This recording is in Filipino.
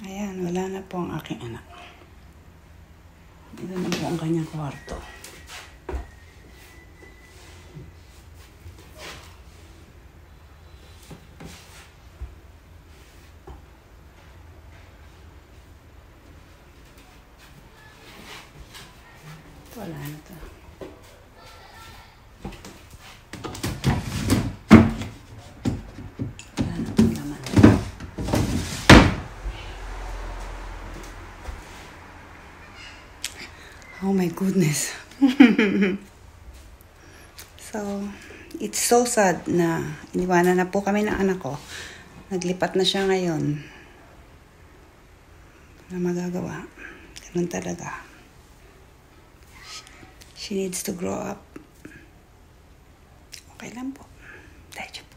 Ayan, wala na po ang aking anak. Ito na po ang kanyang kwarto. Wala na to. Wala na pong laman. Oh my goodness. So, it's so sad na iniwanan na po kami ng anak ko. Naglipat na siya ngayon. Wala magagawa. Ganun talaga. She needs to grow up. Okay lang po. Tayo.